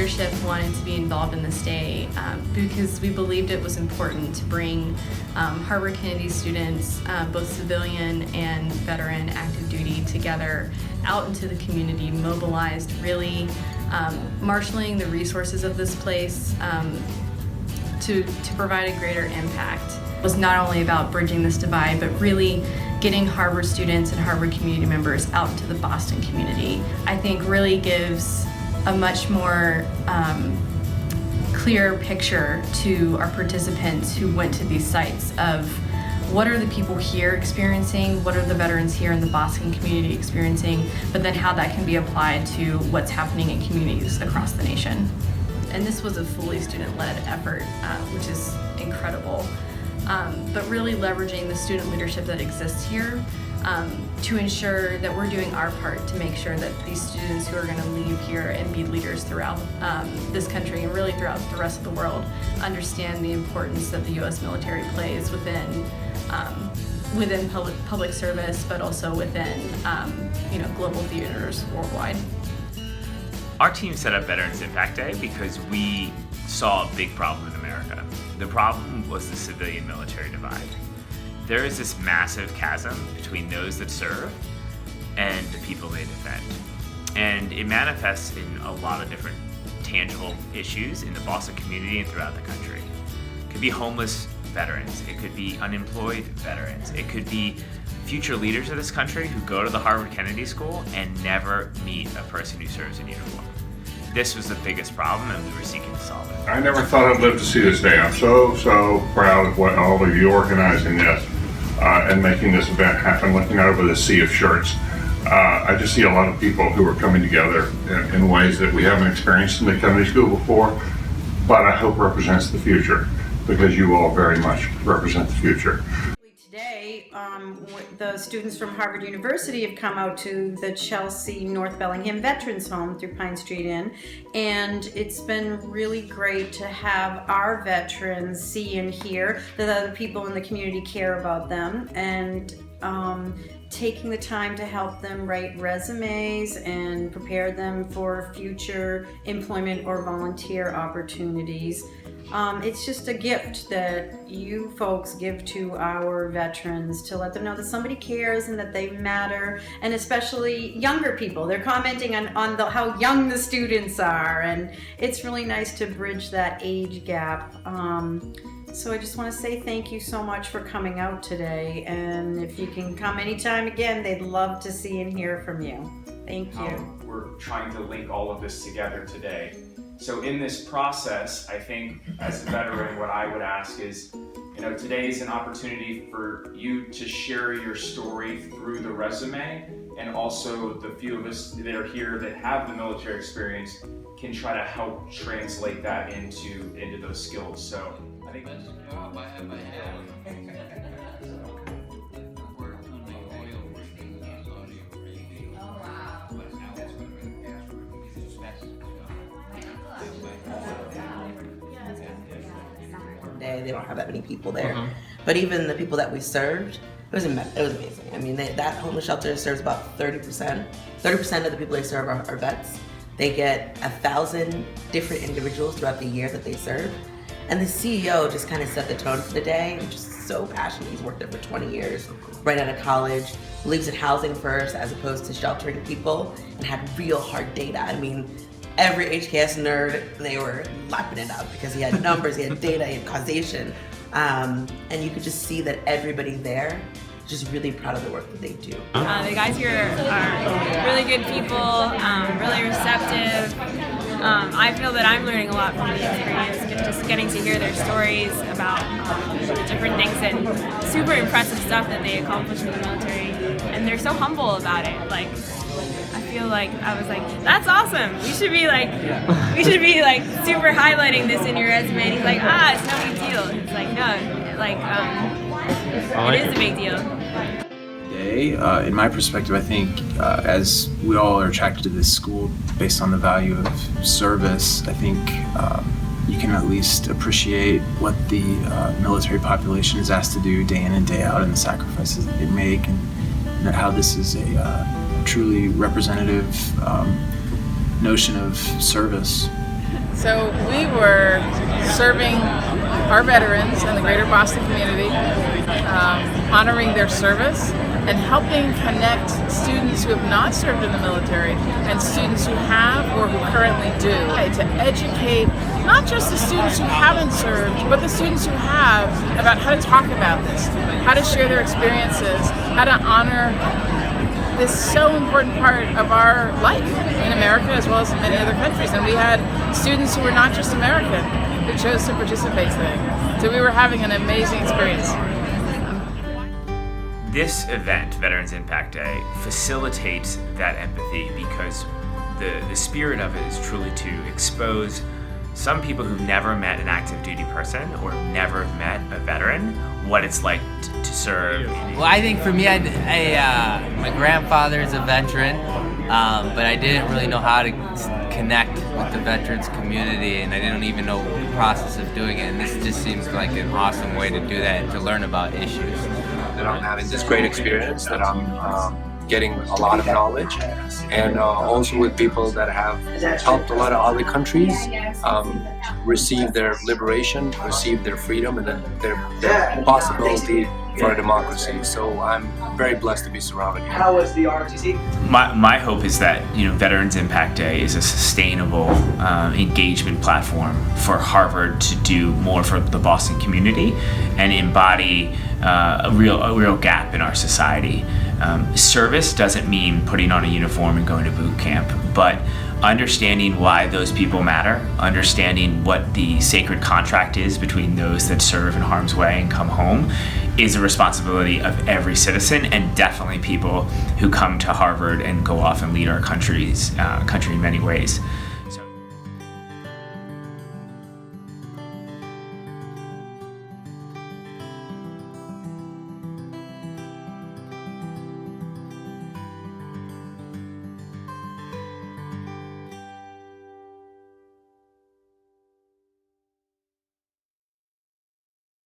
leadership wanted to be involved in this day because we believed it was important to bring Harvard Kennedy students, both civilian and veteran active duty, together out into the community, mobilized, really marshaling the resources of this place to provide a greater impact. It was not only about bridging this divide, but really getting Harvard students and Harvard community members out into the Boston community. I think really gives a much more clear picture to our participants who went to these sites of what are the people here experiencing, what are the veterans here in the Boston community experiencing, but then how that can be applied to what's happening in communities across the nation. And this was a fully student-led effort, which is incredible. But really leveraging the student leadership that exists here to ensure that we're doing our part to make sure that these students who are going to leave here and be leaders throughout this country and really throughout the rest of the world understand the importance that the U.S. military plays within public service, but also within global theaters worldwide. Our team set up Veterans Impact Day because we saw a big problem in America. The problem was the civilian-military divide. There is this massive chasm between those that serve and the people they defend. And it manifests in a lot of different tangible issues in the Boston community and throughout the country. It could be homeless veterans, it could be unemployed veterans, it could be future leaders of this country who go to the Harvard Kennedy School and never meet a person who serves in uniform. This was the biggest problem, and we were seeking to solve it. I never thought I'd live to see this day. I'm so proud of what all of you organizing this and making this event happen, looking out over the sea of shirts. I just see a lot of people who are coming together in ways that we haven't experienced in the Kennedy School before, but I hope represents the future, because you all very much represent the future. Today, the students from Harvard University have come out to the Chelsea North Bellingham Veterans Home through Pine Street Inn, and it's been really great to have our veterans see and hear that other people in the community care about them, and taking the time to help them write resumes and prepare them for future employment or volunteer opportunities. It's just a gift that you folks give to our veterans to let them know that somebody cares and that they matter, and especially younger people. They're commenting on how young the students are, and it's really nice to bridge that age gap. So I just want to say thank you so much for coming out today, and if you can come anytime again, they'd love to see and hear from you. Thank you. We're trying to link all of this together today. So in this process, I think as a veteran, what I would ask is, today is an opportunity for you to share your story through the resume, and also the few of us that are here that have the military experience can try to help translate that into those skills. So I think that's They don't have that many people there, but even the people that we served, it was amazing. I mean, that homeless shelter serves about 30%. 30% of the people they serve are vets. They get 1,000 different individuals throughout the year that they serve, and the CEO just kind of set the tone for the day. I'm just so passionate. He's worked there for 20 years, right out of college, believes in housing first as opposed to sheltering people, and had real hard data. I mean, every HKS nerd, they were lapping it up because he had numbers, he had data, he had causation, and you could just see that everybody there just really proud of the work that they do. The guys here are really good people, really receptive. I feel that I'm learning a lot from the experience, just getting to hear their stories about different things and super impressive stuff that they accomplished in the military, and they're so humble about it. Like, I feel like I was like, that's awesome. We should be like super highlighting this in your resume. And he's like, it's no big deal. It's like, no, it is a big deal. Today, in my perspective, I think as we all are attracted to this school based on the value of service, I think you can at least appreciate what the military population is asked to do day in and day out, and the sacrifices that they make, and how this is a truly representative notion of service. So we were serving our veterans in the greater Boston community, honoring their service and helping connect students who have not served in the military and students who have or who currently do, to educate not just the students who haven't served, but the students who have, about how to talk about this, how to share their experiences, how to honor this so important part of our life in America as well as in many other countries. And we had students who were not just American who chose to participate today. So we were having an amazing experience. This event, Veterans Impact Day, facilitates that empathy because the spirit of it is truly to expose some people who've never met an active duty person or never met a veteran, what it's like to serve. Well, I think for me, my grandfather's a veteran, but I didn't really know how to connect with the veterans community, and I didn't even know the process of doing it. And this just seems like an awesome way to do that and to learn about issues. That I'm having this great experience, that I'm getting a lot of knowledge, and also with people that have helped a lot of other countries receive their liberation, receive their freedom, and their possibility for a democracy. So I'm very blessed to be surrounded here. How was the ROTC? My hope is that Veterans Impact Day is a sustainable engagement platform for Harvard to do more for the Boston community and embody a real gap in our society. Service doesn't mean putting on a uniform and going to boot camp, but understanding why those people matter, understanding what the sacred contract is between those that serve in harm's way and come home, is a responsibility of every citizen, and definitely people who come to Harvard and go off and lead our country in many ways.